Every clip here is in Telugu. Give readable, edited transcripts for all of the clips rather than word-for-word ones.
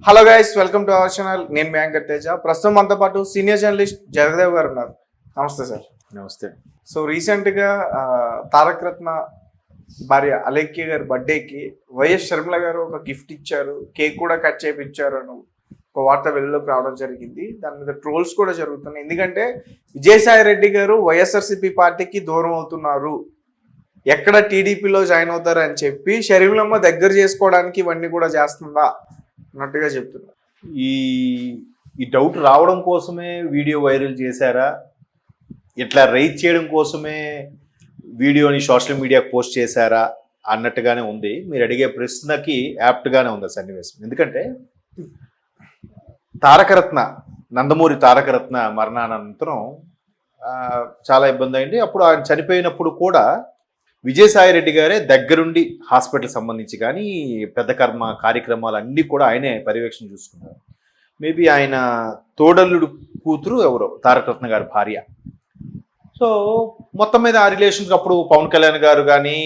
Hello guys, welcome to our channel. నేను మీ యాంకర్ తేజ. ప్రస్తుతం మనతో పాటు సీనియర్ జర్నలిస్ట్ జగదేవ్ గారు ఉన్నారు. నమస్తే సార్. నమస్తే. సో రీసెంట్గా తారక రత్న భార్య అలేఖ్య గారి బర్త్డేకి వైఎస్ షర్మిల గారు ఒక గిఫ్ట్ ఇచ్చారు, కేక్ కూడా కట్ చేయించారు అని ఒక వార్త వెలుగులోకి రావడం జరిగింది. దాని మీద ట్రోల్స్ కూడా జరుగుతున్నాయి. ఎందుకంటే విజయసాయి రెడ్డి గారు వైఎస్ఆర్సీపీ పార్టీకి దూరం అవుతున్నారు, ఎక్కడ టీడీపీలో జాయిన్ అవుతారు అని చెప్పి షర్మిలమ్మ దగ్గర చేసుకోవడానికి ఇవన్నీ కూడా చేస్తుందా అన్నట్టుగా చెప్తున్నారు. ఈ డౌట్ రావడం కోసమే వీడియో వైరల్ చేశారా, ఇట్లా రైజ్ చేయడం కోసమే వీడియోని సోషల్ మీడియాకి పోస్ట్ చేశారా అన్నట్టుగానే ఉంది. మీరు అడిగే ప్రశ్నకి యాప్ట్గానే ఉంది సన్నివేశం. ఎందుకంటే తారకరత్న, నందమూరి తారకరత్న మరణానంతరం చాలా ఇబ్బంది అయింది. అప్పుడు ఆయన చనిపోయినప్పుడు కూడా విజయసాయి రెడ్డి గారే దగ్గరుండి హాస్పిటల్ సంబంధించి కానీ పెద్ద కార్యక్రమాలు అన్నీ కూడా ఆయనే పర్యవేక్షణ చూసుకున్నారు. మేబీ ఆయన తోడల్లుడు కూతురు ఎవరో తారకరత్న గారి భార్య. సో మొత్తం మీద ఆ రిలేషన్స్ అప్పుడు పవన్ కళ్యాణ్ గారు కానీ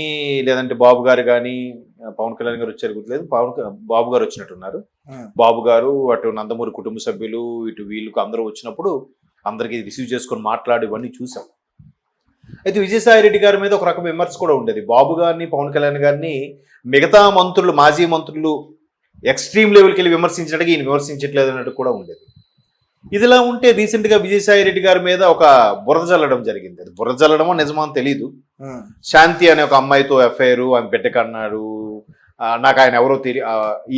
లేదంటే బాబు గారు కానీ, పవన్ కళ్యాణ్ గారు వచ్చారు గుర్తులేదు, బాబు గారు వచ్చినట్టున్నారు. బాబు గారు, అటు నందమూరి కుటుంబ సభ్యులు, ఇటు వీళ్ళకు అందరూ వచ్చినప్పుడు అందరికీ రిసీవ్ చేసుకొని మాట్లాడి ఇవన్నీ చూసాం. అయితే విజయసాయి రెడ్డి గారి మీద ఒక రకం విమర్శ కూడా ఉండేది. బాబు గారిని, పవన్ కళ్యాణ్ గారిని మిగతా మంత్రులు, మాజీ మంత్రులు ఎక్స్ట్రీమ్ లెవెల్కి వెళ్ళి విమర్శించినట్టుగా ఈయన విమర్శించట్లేదు అన్నట్టు కూడా ఉండేది. ఇదిలా ఉంటే రీసెంట్గా విజయసాయి రెడ్డి గారి మీద ఒక బురద జల్లడం జరిగింది. అది బురద జల్లడమో నిజమో అని తెలీదు. శాంతి అనే ఒక అమ్మాయితో ఎఫ్ఐఆర్, ఆమె బిడ్డకన్నాడు, నాకు ఆయన ఎవరో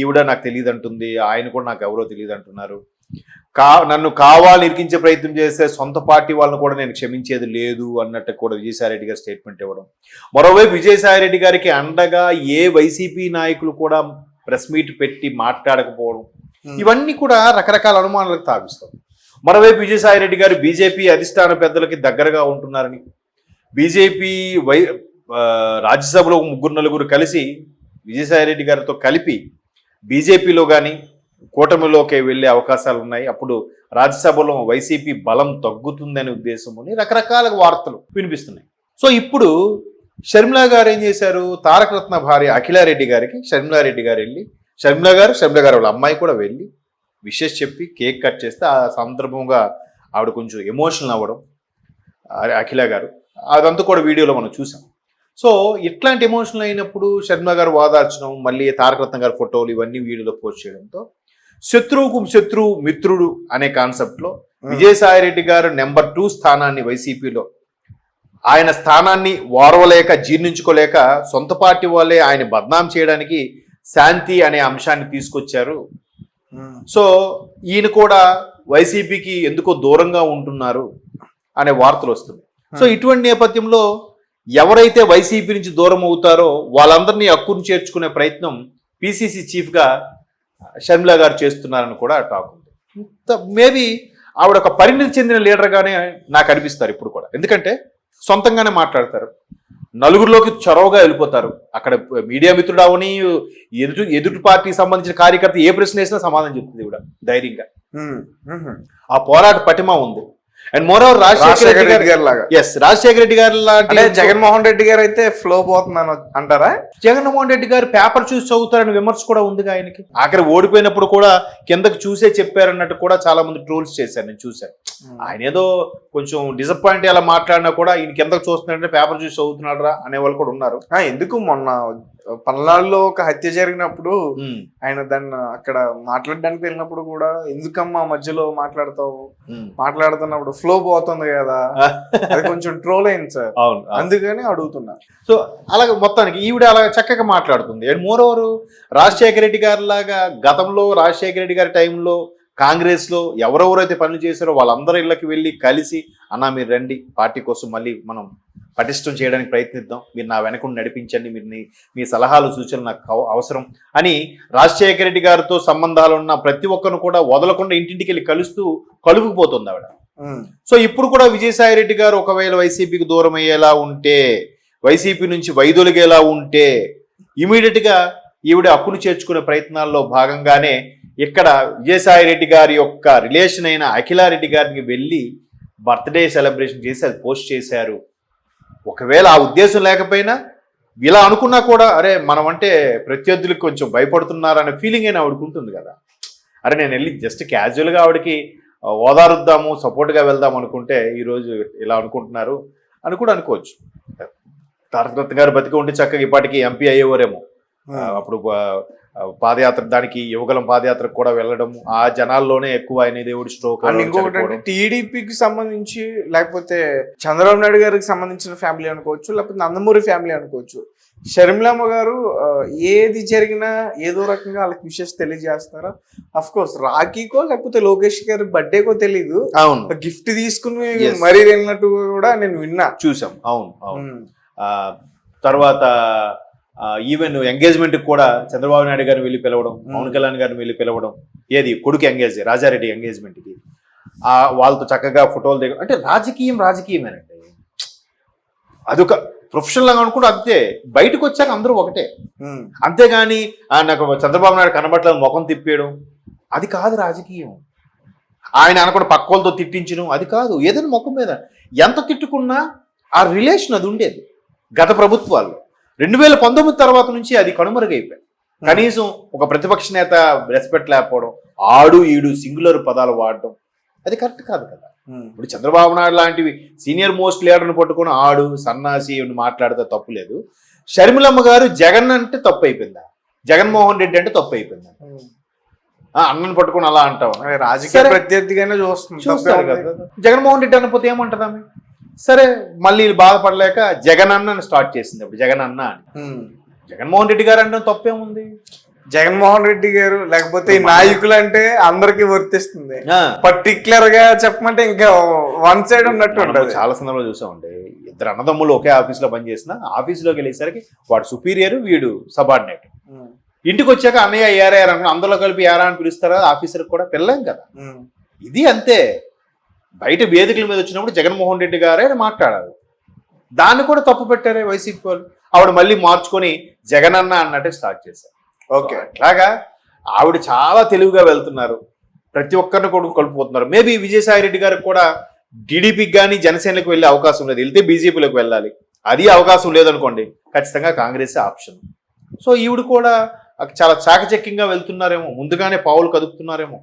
ఈవిడ నాకు తెలియదు అంటుంది, ఆయన కూడా నాకు ఎవరో తెలియదు అంటున్నారు. నన్ను కావాలని ఇరికించే ప్రయత్నం చేస్తే సొంత పార్టీ వాళ్ళని కూడా నేను క్షమించేది లేదు అన్నట్టు కూడా విజయసాయి రెడ్డి గారు స్టేట్మెంట్ ఇవ్వడం. మరోవైపు విజయసాయి రెడ్డి గారికి అండగా ఏ వైసీపీ నాయకులు కూడా ప్రెస్ మీట్ పెట్టి మాట్లాడకపోవడం, ఇవన్నీ కూడా రకరకాల అనుమానాలకు తావిస్తాం. మరోవైపు విజయసాయి రెడ్డి గారు బీజేపీ అధిష్టాన పెద్దలకి దగ్గరగా ఉంటున్నారని, బీజేపీ రాజ్యసభలో 3-4 కలిసి విజయసాయి రెడ్డి గారితో కలిపి బీజేపీలో కానీ కూటమిలోకి వెళ్ళే అవకాశాలు ఉన్నాయి, అప్పుడు రాజ్యసభలో వైసీపీ బలం తగ్గుతుందనే ఉద్దేశంని రకరకాల వార్తలు వినిపిస్తున్నాయి. సో ఇప్పుడు షర్మిల గారు ఏం చేశారు, తారకరత్న భార్య అఖిలారెడ్డి గారికి షర్మిలారెడ్డి గారు వెళ్ళి, షర్మిల గారు వాళ్ళ అమ్మాయి కూడా వెళ్ళి విషెస్ చెప్పి కేక్ కట్ చేస్తే ఆ సందర్భంగా ఆవిడ కొంచెం ఎమోషనల్ అవ్వడం, అఖిల గారు, అదంతా కూడా వీడియోలో మనం చూసాం. సో ఇట్లాంటి ఎమోషనల్ అయినప్పుడు షర్మిల గారు వాదార్చడం, మళ్ళీ తారకరత్న గారి ఫోటోలు ఇవన్నీ వీడియోలో పోస్ట్ చేయడంతో శత్రువుకు శత్రువు మిత్రుడు అనే కాన్సెప్ట్లో విజయసాయి రెడ్డి గారు నెంబర్ 2 స్థానాన్ని వైసీపీలో, ఆయన స్థానాన్ని ఓర్వలేక జీర్ణించుకోలేక సొంత పార్టీ వాళ్ళే ఆయన బద్నాం చేయడానికి శాంతి అనే అంశాన్ని తీసుకొచ్చారు. సో ఈయన కూడా వైసీపీకి ఎందుకో దూరంగా ఉంటున్నారు అనే వార్తలు వస్తుంది. సో ఇటువంటి నేపథ్యంలో ఎవరైతే వైసీపీ నుంచి దూరం అవుతారో వాళ్ళందరినీ హక్కును చేర్చుకునే ప్రయత్నం పిసిసి చీఫ్గా షర్మిల గారు చేస్తున్నారని కూడా టాక్ ఉంది. మేబీ ఆవిడ ఒక పరిణితి చెందిన లీడర్గానే నాకు అనిపిస్తారు ఇప్పుడు కూడా. ఎందుకంటే సొంతంగానే మాట్లాడతారు, నలుగురిలోకి చొరవగా వెళ్ళిపోతారు. అక్కడ మీడియా మిత్రుడు అవని, ఎదుటి పార్టీకి సంబంధించిన కార్యకర్త ఏ ప్రశ్న వేసినా సమాధానం చెప్తుంది ఇవిడ ధైర్యంగా. ఆ పోరాట పటిమ ఉంది. అండ్ మోరోవర్ రాజశేఖర రెడ్డి గారు లాంటి, జగన్మోహన్ రెడ్డి గారు అయితే ఫ్లో పోతుందని అంటారా? జగన్మోహన్ రెడ్డి గారు పేపర్ చూసి చదువుతారని విమర్శ కూడా ఉందిగా ఆయనకి. ఆఖరి ఓడిపోయినప్పుడు కూడా కిందకు చూసే చెప్పారన్నట్టు కూడా చాలా మంది ట్రోల్స్ చేశారు, నేను చూశాను. ఆయన ఏదో కొంచెం డిసప్పాయింట్ అలా మాట్లాడినా కూడా ఈయన కిందకు చూస్తున్నాడంటే పేపర్ చూసి చదువుతున్నాడరా అనే వాళ్ళు కూడా ఉన్నారు. ఎందుకు మొన్న పల్నాడులో ఒక హత్య జరిగినప్పుడు ఆయన దాన్ని అక్కడ మాట్లాడడానికి వెళ్ళినప్పుడు కూడా ఎందుకమ్మా మధ్యలో మాట్లాడుతున్నప్పుడు ఫ్లో పోతుంది కదా, అది కొంచెం ట్రోల్ అయింది సార్. అవును, అందుకని అడుగుతున్నా. సో అలాగే మొత్తానికి ఈవిడ అలా చక్కగా మాట్లాడుతుంది. అండ్ మోరోవర్ రాజశేఖర రెడ్డి గారి లాగా గతంలో రాజశేఖర రెడ్డి గారి టైంలో కాంగ్రెస్లో ఎవరెవరైతే పనులు చేశారో వాళ్ళందరూ ఇళ్ళకి వెళ్ళి కలిసి, అన్న మీరు రండి పార్టీ కోసం మళ్ళీ మనం పటిష్టం చేయడానికి ప్రయత్నిద్దాం, మీరు నా వెనకుండా నడిపించండి, మీ సలహాలు సూచనలు నాకు అవసరం అని రాజశేఖర రెడ్డి గారితో సంబంధాలు ఉన్న ప్రతి ఒక్కరిని కూడా వదలకుండా ఇంటింటికి వెళ్ళి కలుపుకుపోతుంది ఆవిడ. సో ఇప్పుడు కూడా విజయసాయి రెడ్డి గారు ఒకవేళ వైసీపీకి దూరం అయ్యేలా ఉంటే, వైసీపీ నుంచి వైదొలిగేలా ఉంటే ఇమీడియట్గా ఈవిడ హక్కును చేర్చుకునే ప్రయత్నాల్లో భాగంగానే ఇక్కడ విజయసాయి రెడ్డి గారి యొక్క రిలేషన్ అయిన అఖిలారెడ్డి గారికి వెళ్ళి బర్త్డే సెలబ్రేషన్ చేసి అది పోస్ట్ చేశారు. ఒకవేళ ఆ ఉద్దేశం లేకపోయినా ఇలా అనుకున్నా కూడా అరే మనం అంటే ప్రత్యర్థులకు కొంచెం భయపడుతున్నారనే ఫీలింగ్ అయినా ఆవిడకు ఉంటుంది కదా. అరే నేను వెళ్ళి జస్ట్ క్యాజువల్గా ఆవిడకి ఓదారుద్దాము, సపోర్ట్గా వెళ్దాం అనుకుంటే ఈరోజు ఇలా అనుకుంటున్నారు అని కూడా అనుకోవచ్చు. తారకరత్న గారు బతికి ఉండి చక్కగా ఇప్పటికి ఎంపీ అయ్యేవారేమో. అప్పుడు పాదయాత్ర, దానికి యువగలం పాదయాత్రకు కూడా వెళ్ళడం, ఆ జనాల్లోనే ఎక్కువ ఆయన దేవుడి స్ట్రోక్. ఇంకొకటి టీడీపీకి సంబంధించి, లేకపోతే చంద్రబాబు నాయుడు గారికి సంబంధించిన ఫ్యామిలీ అనుకోవచ్చు, లేకపోతే నందమూరి ఫ్యామిలీ అనుకోవచ్చు. షర్మిలమ్మ గారు ఏది జరిగినా ఏదో రకంగా వాళ్ళకి విషెస్ తెలియజేస్తారా? అఫ్ కోర్స్ రాఖీకో లేకపోతే లోకేష్ గారి బర్త్డేకో తెలీదు, అవును, గిఫ్ట్ తీసుకుని మరీ వెళ్ళినట్టు కూడా నేను విన్నా, చూసాం. అవును అవును. తర్వాత ఈవెన్ ఎంగేజ్మెంట్ కూడా చంద్రబాబు నాయుడు గారిని వెళ్ళి పిలవడం, పవన్ కళ్యాణ్ గారిని వెళ్ళి పిలవడం, ఏది కొడుకు ఎంగేజ్ రాజారెడ్డి ఎంగేజ్మెంట్కి వాళ్ళతో చక్కగా ఫోటోలు దిగడం. అంటే రాజకీయమేనండి, అదొక ప్రొఫెషనల్ గా అనుకుంటే అంతే. బయటకు వచ్చాక అందరూ ఒకటే, అంతేగాని నాకు చంద్రబాబు నాయుడు కనబట్లేదు ముఖం తిప్పేయడం అది కాదు రాజకీయం. ఆయన అనుకున్న పక్కోళ్ళతో తిట్టించడం అది కాదు. ఏదైనా ముఖం మీద ఎంత తిట్టుకున్నా ఆ రిలేషన్ అది ఉండేది. గత ప్రభుత్వాల్లో 2019 తర్వాత నుంచి అది కనుమరుగైపోయింది. కనీసం ఒక ప్రతిపక్ష నేత రెస్పెక్ట్ లేకపోవడం, ఆడు ఈడు సింగులర్ పదాలు వాడడం అది కరెక్ట్ కాదు కదా. ఇప్పుడు చంద్రబాబు నాయుడు లాంటివి సీనియర్ మోస్ట్ లీడర్ని పట్టుకుని ఆడు సన్నాసి మాట్లాడితే తప్పు లేదు. షర్మిలమ్మ గారు జగన్ అంటే తప్పు అయిపోయిందా, జగన్మోహన్ రెడ్డి అంటే తప్పు అయిపోయిందా? అన్నని పట్టుకుని అలా అంటాం, రాజకీయ ప్రత్యర్థిగానే చూస్తారు కదా. జగన్మోహన్ రెడ్డి అన్నపోతే ఏమంటది ఆమె? సరే మళ్ళీ బాధపడలేక జగన్ అన్న స్టార్ట్ చేసింది. అప్పుడు జగన్ అన్న అని. జగన్మోహన్ రెడ్డి గారు అంటే తప్పేముంది? జగన్మోహన్ రెడ్డి గారు లేకపోతే ఈ నాయకులు అంటే అందరికి వర్తిస్తుంది. పర్టికులర్ గా చెప్పమంటే ఇంకా వన్ సైడ్ ఉన్నట్టు ఉంటుంది. చాలా సందర్భంలో చూసామండి, ఇద్దరు అన్నదమ్ములు ఒకే ఆఫీస్ లో పనిచేసిన, ఆఫీసులోకి వెళ్ళేసరికి వాడు సుపీరియర్, వీడు సబార్డినేట్. ఇంటికి వచ్చాక అన్నయ్య ఏరారు అనుకున్నా అందరిలో కలిపి ఏరా అని పిలుస్తారా? ఆఫీసర్ కూడా పిల్లం కదా. ఇది అంతే. బయట వేదికల మీద వచ్చినప్పుడు జగన్మోహన్ రెడ్డి గారే మాట్లాడారు, దాన్ని కూడా తప్పు పెట్టారే వైసీపీ వాళ్ళు. ఆవిడ మళ్ళీ మార్చుకొని జగన్ అన్న అన్నట్టే స్టార్ట్ చేశారు. ఓకే, అట్లాగా ఆవిడ చాలా తెలివిగా వెళ్తున్నారు, ప్రతి ఒక్కరిని కూడా కలుపుతున్నారు. మేబీ విజయసాయి రెడ్డి గారికి కూడా టీడీపీకి కానీ జనసేనకు వెళ్ళే అవకాశం లేదు, వెళ్తే బీజేపీలోకి వెళ్ళాలి. అది అవకాశం లేదనుకోండి, ఖచ్చితంగా కాంగ్రెస్ ఆప్షన్. సో ఈవిడ కూడా చాలా చాకచక్యంగా వెళ్తున్నారేమో, ముందుగానే పావులు కదుపుతున్నారేమో.